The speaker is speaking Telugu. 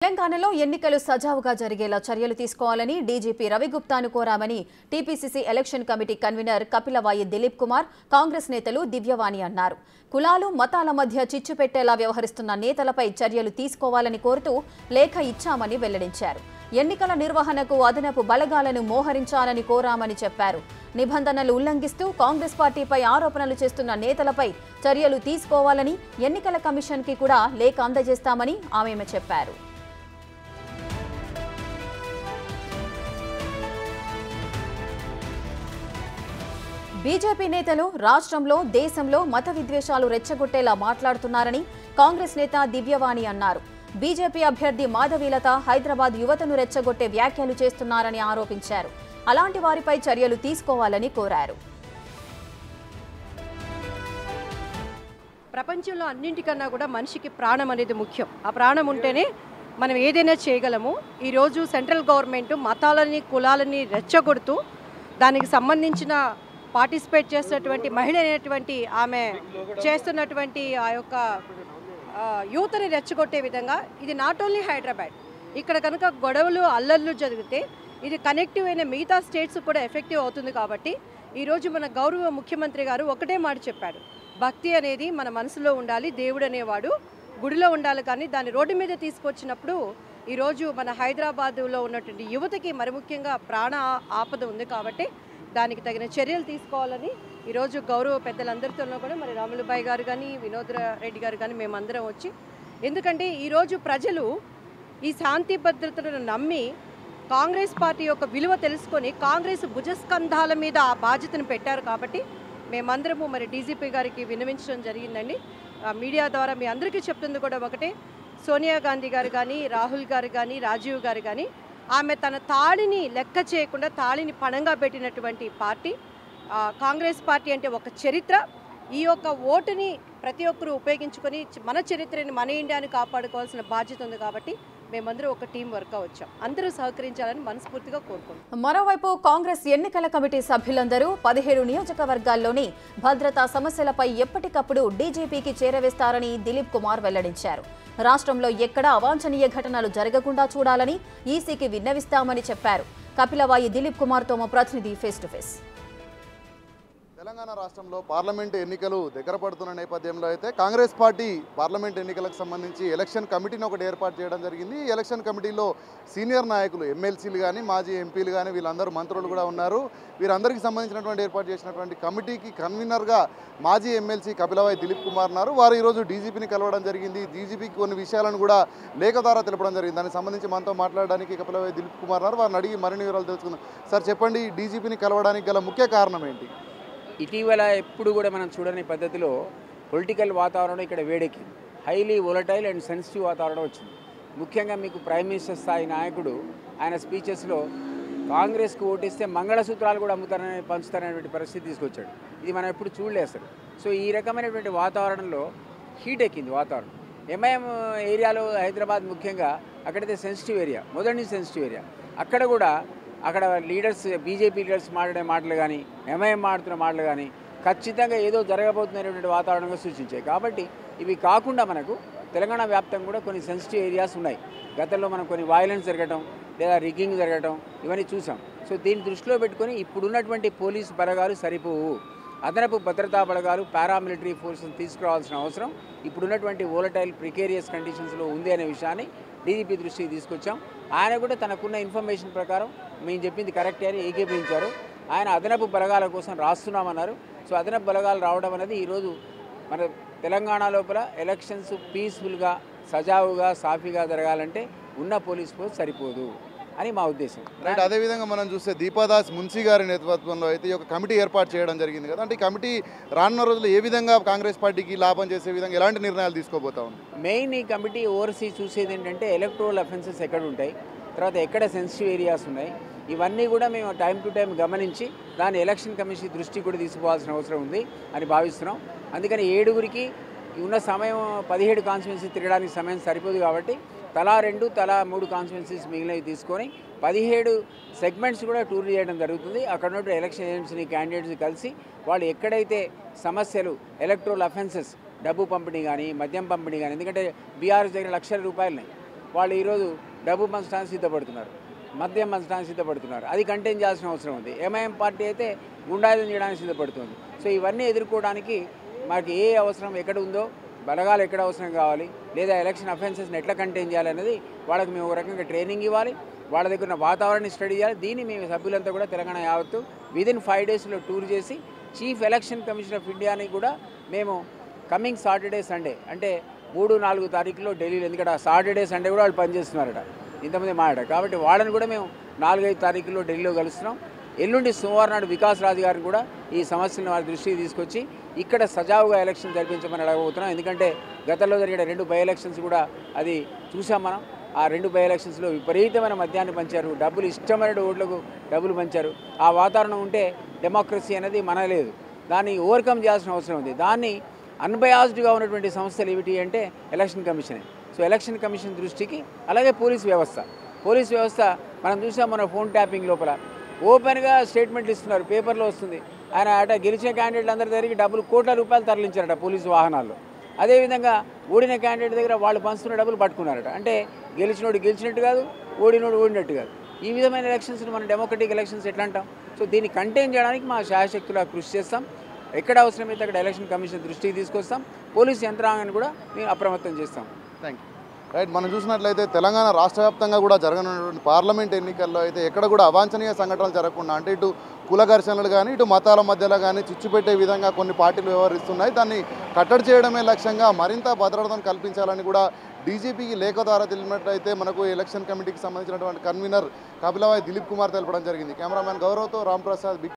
తెలంగాణలో ఎన్నికలు సజావుగా జరిగేలా చర్యలు తీసుకోవాలని డీజీపీ రవిగుప్తాను కోరామని TPCC election committee convener Kapilavai Dileep Kumar Congress నేతలు దివ్యవాణి అన్నారు. కులాలు మతాల మధ్య చిచ్చు పెట్టేలా వ్యవహరిస్తున్న నేతలపై చర్యలు తీసుకోవాలని కోరుతూ లేఖ ఇచ్చామని వెల్లడించారు. ఎన్నికల నిర్వహణకు అదనపు బలగాలను మోహరించాలని కోరామని చెప్పారు. నిబంధనలు ఉల్లంఘిస్తూ కాంగ్రెస్ పార్టీపై ఆరోపణలు చేస్తున్న నేతలపై చర్యలు తీసుకోవాలని ఎన్నికల కమిషన్కి కూడా లేఖ అందజేస్తామని ఆమె చెప్పారు. బీజేపీ నేతలు రాష్ట్రంలో దేశంలో మత విద్వేషాలు రెచ్చగొట్టేలా మాట్లాడుతున్నారని కాంగ్రెస్ నేత దివ్యవాణి అన్నారు. బీజేపీ అభ్యర్థి మాధవీలత హైదరాబాద్ యువతను రెచ్చగొట్టే వ్యాఖ్యలు చేస్తున్నారని ఆరోపించారు. అలాంటి వారిపై చర్యలు తీసుకోవాలని కోరారు. ప్రపంచంలో అన్నింటికన్నా కూడా మనిషికి ప్రాణం అనేది ముఖ్యం. ఆ ప్రాణం ఉంటేనే మనం ఏదైనా చేయగలము. ఈరోజు సెంట్రల్ గవర్నమెంట్ మతాలని కులాలని రెచ్చగొడుతూ దానికి సంబంధించిన పార్టిసిపేట్ చేస్తున్నటువంటి మహిళ అనేటువంటి ఆమె చేస్తున్నటువంటి ఆ యొక్క యూత్ని రెచ్చగొట్టే విధంగా ఇది నాట్ ఓన్లీ హైదరాబాద్, ఇక్కడ కనుక గొడవలు అల్లర్లు జరిగితే ఇది కనెక్టివ్ అయిన మిగతా స్టేట్స్ కూడా ఎఫెక్టివ్ అవుతుంది. కాబట్టి ఈరోజు మన గౌరవ ముఖ్యమంత్రి గారు ఒకటే మాట చెప్పారు, భక్తి అనేది మన మనసులో ఉండాలి, దేవుడు అనేవాడు గుడిలో ఉండాలి. కానీ దాన్ని రోడ్డు మీద తీసుకొచ్చినప్పుడు ఈరోజు మన హైదరాబాదులో ఉన్నటువంటి యువతకి మరి ముఖ్యంగా ప్రాణ ఆపద ఉంది. కాబట్టి దానికి తగిన చర్యలు తీసుకోవాలని ఈరోజు గౌరవ పెద్దలందరితోనూ కూడా మరి రాములుబాయి గారు కానీ వినోద్ రెడ్డి గారు కానీ మేమందరం వచ్చి, ఎందుకంటే ఈరోజు ప్రజలు ఈ శాంతి భద్రతలను నమ్మి కాంగ్రెస్ పార్టీ యొక్క విలువ తెలుసుకొని కాంగ్రెస్ భుజస్కంధాల మీద ఆ బాధ్యతను పెట్టారు. కాబట్టి మేమందరము మరి డీజీపీ గారికి విన్నవించడం జరిగిందండి. మీడియా ద్వారా మీ అందరికీ చెప్తుంది కూడా ఒకటే, సోనియా గాంధీ గారు కానీ రాహుల్ గారు కానీ రాజీవ్ గారు కానీ ఆమె తన తాళిని లెక్క చేయకుండా తాళిని పణంగా పెట్టినటువంటి పార్టీ కాంగ్రెస్ పార్టీ. అంటే ఒక చరిత్ర, ఈ యొక్క ఓటుని ప్రతి ఒక్కరూ ఉపయోగించుకొని మన చరిత్రని మన ఇండియాని కాపాడుకోవాల్సిన బాధ్యత ఉంది. కాబట్టి మేమందరూ ఒక టీం వర్క్ వచ్చాం, అందరూ సహకరించాలని మనస్ఫూర్తిగా కోరుకుంటున్నాం. మరోవైపు కాంగ్రెస్ ఎన్నికల కమిటీ సభ్యులందరూ 17 నియోజకవర్గాల్లోని భద్రతా సమస్యలపై ఎప్పటికప్పుడు డీజీపీకి చేరవేస్తారని దిలీప్ కుమార్ వెల్లడించారు. రాష్ట్రంలో ఎక్కడా అవాంఛనీయ ఘటనలు జరగకుండా చూడాలని ఈసీకి విన్నవిస్తామని చెప్పారు. కపిలవాయి దిలీప్ కుమార్తో మా ప్రతినిధి ఫేస్ టు ఫేస్. తెలంగాణ రాష్ట్రంలో పార్లమెంటు ఎన్నికలు దగ్గర పడుతున్న నేపథ్యంలో అయితే కాంగ్రెస్ పార్టీ పార్లమెంట్ ఎన్నికలకు సంబంధించి ఎలక్షన్ కమిటీని ఒకటి ఏర్పాటు చేయడం జరిగింది. ఈ ఎలక్షన్ కమిటీలో సీనియర్ నాయకులు ఎమ్మెల్సీలు కానీ మాజీ ఎంపీలు కానీ వీళ్ళందరూ మంత్రులు కూడా ఉన్నారు. వీరందరికీ సంబంధించినటువంటి ఏర్పాటు చేసినటువంటి కమిటీకి కన్వీనర్గా మాజీ ఎమ్మెల్సీ కపిలవాయి దిలీప్ కుమార్ ఉన్నారు. వారు ఈరోజు డీజీపీని కలవడం జరిగింది. డీజీపీకి కొన్ని విషయాలను కూడా లేఖ ద్వారా తెలపడం జరిగింది. దానికి సంబంధించి మనతో మాట్లాడడానికి కపిలవాయి దిలీప్ కుమార్ ఉన్నారు. వారిని అడిగి మరిన్ని వివరాలు తెలుసుకుందాం. సార్ చెప్పండి, డీజీపీని కలవడానికి గల ముఖ్య కారణం ఏంటి? ఇటీవల ఎప్పుడు కూడా మనం చూడని పద్ధతిలో పొలిటికల్ వాతావరణం ఇక్కడ వేడెక్కింది. హైలీ వోలటైల్ అండ్ సెన్సిటివ్ వాతావరణం వచ్చింది. ముఖ్యంగా మీకు ప్రైమ్ మినిస్టర్ స్థాయి నాయకుడు ఆయన స్పీచెస్లో కాంగ్రెస్కు ఓటిస్తే మంగళసూత్రాలు కూడా పంచుతారనేటువంటి పరిస్థితి తీసుకొచ్చాడు. ఇది మనం ఎప్పుడు చూడలేదు అసలు. సో ఈ రకమైనటువంటి వాతావరణంలో హీట్ ఎక్కింది వాతావరణం. ఎంఐఎం ఏరియాలో హైదరాబాద్ ముఖ్యంగా అక్కడైతే సెన్సిటివ్ ఏరియా, మొదటి సెన్సిటివ్ ఏరియా, అక్కడ కూడా అక్కడ లీడర్స్ బీజేపీ లీడర్స్ మాట్లాడే మాటలు కానీ ఎంఐఎం మాట్లాడుతున్న మాటలు కానీ ఖచ్చితంగా ఏదో జరగబోతున్నటువంటి వాతావరణంగా సూచించాయి. కాబట్టి ఇవి కాకుండా మనకు తెలంగాణ వ్యాప్తంగా కూడా కొన్ని సెన్సిటివ్ ఏరియాస్ ఉన్నాయి. గతంలో మనం కొన్ని వైలెన్స్ జరగటం లేదా రిగ్గింగ్ జరగటం ఇవన్నీ చూసాం. సో దీన్ని దృష్టిలో పెట్టుకొని ఇప్పుడున్నటువంటి పోలీసు బలగాలు సరిపోవు, అదనపు భద్రతా బలగాలు పారామిలిటరీ ఫోర్స్ని తీసుకురావాల్సిన అవసరం ఇప్పుడున్నటువంటి వోలటైల్ ప్రికేరియస్ కండిషన్స్లో ఉంది అనే విషయాన్ని డీజీపీ దృష్టికి తీసుకొచ్చాం. ఆయన కూడా తనకున్న ఇన్ఫర్మేషన్ ప్రకారం మేము చెప్పింది కరెక్టే అని ఏకీభవించారు. ఆయన అదనపు బలగాల కోసం రాస్తున్నామన్నారు. సో అదనపు బలగాలు రావడం అనేది ఈరోజు మన తెలంగాణ లోపల ఎలక్షన్స్ పీస్ఫుల్గా సజావుగా సాఫీగా జరగాలంటే ఉన్న పోలీస్ ఫోర్స్ సరిపోదు అని మా ఉద్దేశం. రైట్. అదేవిధంగా మనం చూస్తే దీపాదాస్ మున్సీ గారి నేతృత్వంలో అయితే ఈ యొక్క కమిటీ ఏర్పాటు చేయడం జరిగింది కదా. అంటే ఈ కమిటీ రానున్న రోజుల్లో ఏ విధంగా కాంగ్రెస్ పార్టీకి లాభం చేసే విధంగా ఎలాంటి నిర్ణయాలు తీసుకోబోతా ఉంది? మెయిన్ ఈ కమిటీ ఓవర్సీ చూసేది ఏంటంటే ఎలక్టోరల్ అఫెన్సెస్ ఎక్కడ ఉంటాయి, తర్వాత ఎక్కడ సెన్సిటివ్ ఏరియాస్ ఉన్నాయి, ఇవన్నీ కూడా మేము టైం టు టైం గమనించి దాన్ని ఎలక్షన్ కమిషన్ దృష్టికి కూడా తీసుకోవాల్సిన అవసరం ఉంది అని భావిస్తున్నాం. అందుకని 7గురికి ఉన్న సమయం 17 కాన్స్టిట్యున్సీ తిరగడానికి సమయం సరిపోదు. కాబట్టి తలా 2 తలా 3 కాన్స్టిట్యున్సీస్ మిగిలినవి తీసుకొని 17 సెగ్మెంట్స్ కూడా టూర్ చేయడం జరుగుతుంది. అక్కడ ఉన్న ఎలక్షన్ ఏజెంట్స్ని క్యాండిడేట్స్ని కలిసి వాళ్ళు ఎక్కడైతే సమస్యలు ఎలక్టోరల్ అఫెన్సెస్ డబ్బు పంపిణీ కానీ మద్యం పంపిణీ కానీ, ఎందుకంటే బీఆర్ఎస్ దగ్గర లక్షల రూపాయలున్నాయి, వాళ్ళు ఈరోజు డబ్బు పంచడానికి సిద్ధపడుతున్నారు, మద్యం పంచడానికి సిద్ధపడుతున్నారు. అది కంటైన్ చేయాల్సిన అవసరం ఉంది. ఎంఐఎం పార్టీ అయితే గుండాయుధం చేయడానికి సిద్ధపడుతుంది. సో ఇవన్నీ ఎదుర్కోవడానికి మనకి ఏ అవసరం ఎక్కడ ఉందో, బలగాలు ఎక్కడ అవసరం కావాలి, లేదా ఎలక్షన్ అఫెన్సెస్ని ఎట్లా కంటైన్ చేయాలనేది వాళ్ళకి మేము ఒక రకంగా ట్రైనింగ్ ఇవ్వాలి, వాళ్ళ దగ్గర ఉన్న వాతావరణాన్ని స్టడీ చేయాలి. దీన్ని మేము సభ్యులంతా కూడా తెలంగాణ యావత్తు విదిన్ 5 డేస్లో టూర్ చేసి చీఫ్ ఎలక్షన్ కమిషన్ ఆఫ్ ఇండియాని కూడా మేము కమింగ్ సాటర్డే సండే అంటే 3-4 తారీఖులో ఢిల్లీలో, ఎందుకంటే ఆ సాటర్డే సండే కూడా వాళ్ళు పనిచేస్తున్నారట ఇంతమంది మాట. కాబట్టి వాళ్ళని కూడా మేము 4-5 తారీఖుల్లో ఢిల్లీలో కలుస్తున్నాం. ఎల్లుండి సోమవారం నాడు వికాస్ రాజు గారిని కూడా ఈ సమస్యలను వారి దృష్టికి తీసుకొచ్చి ఇక్కడ సజావుగా ఎలక్షన్ జరిపించమని అడగబోతున్నాం. ఎందుకంటే గతంలో జరిగిన 2 బై ఎలక్షన్స్ కూడా అది చూసాం మనం. ఆ 2 బై ఎలక్షన్స్లో విపరీతమైన మద్యాన్ని పంచారు, డబ్బులు ఇష్టమైన ఓట్లకు డబ్బులు పంచారు. ఆ వాతావరణం ఉంటే డెమోక్రసీ అనేది మనలేదు. దాన్ని ఓవర్కమ్ చేయాల్సిన అవసరం ఉంది. దాన్ని అన్బయాస్డ్గా ఉన్నటువంటి సంస్థలు ఏమిటి అంటే ఎలక్షన్ కమిషనే. సో ఎలక్షన్ కమిషన్ దృష్టికి, అలాగే పోలీస్ వ్యవస్థ మనం చూసాం. మన ఫోన్ ట్యాపింగ్ లోపల ఓపెన్గా స్టేట్మెంట్లు ఇస్తున్నారు, పేపర్లో వస్తుంది. ఆయన అట గెలిచిన క్యాండిడేట్లు అందరి దగ్గరికి డబ్బులు కోట్ల రూపాయలు తరలించారట పోలీసు వాహనాల్లో. అదేవిధంగా ఓడిన క్యాండిడేట్ దగ్గర వాళ్ళు పంచుతున్న డబ్బులు పట్టుకున్నారట. అంటే గెలిచినోడు గెలిచినట్టు కాదు, ఓడినోడు ఓడినట్టు కాదు. ఈ విధమైన ఎలక్షన్స్ని మనం డెమోక్రటిక్ ఎలక్షన్స్ ఎట్లా అంటాం? సో దీన్ని కంటైన్ చేయడానికి మా శాయశక్తులా కృషి చేస్తాం. ఎక్కడ అవసరమైతే అక్కడ ఎలక్షన్ కమిషన్ దృష్టికి తీసుకొస్తాం. పోలీసు యంత్రాంగాన్ని కూడా మేము అప్రమత్తం చేస్తాం. Thank you. రైట్, మనం చూసినట్లయితే తెలంగాణ రాష్ట్ర వ్యాప్తంగా కూడా జరగనున్నటువంటి పార్లమెంట్ ఎన్నికల్లో అయితే ఎక్కడ కూడా అవాంఛనీయ సంఘటనలు జరగకుండా, అంటే ఇటు కుల ఘర్షణలు కానీ ఇటు మతాల మధ్యలో కానీ చిచ్చుపెట్టే విధంగా కొన్ని పార్టీలు వ్యవహరిస్తున్నాయి. దాన్ని కట్టడి చేయడమే లక్ష్యంగా మరింత భద్రతను కల్పించాలని కూడా డీజీపీకి లేఖ ద్వారా తెలిపినట్లయితే మనకు ఎలక్షన్ కమిటీకి సంబంధించినటువంటి కన్వీనర్ కపిలవాయి దిలీప్ కుమార్ తెలపడం జరిగింది. కెమెరామ్యాన్ గౌరవ్తో రామ్ ప్రసాద్.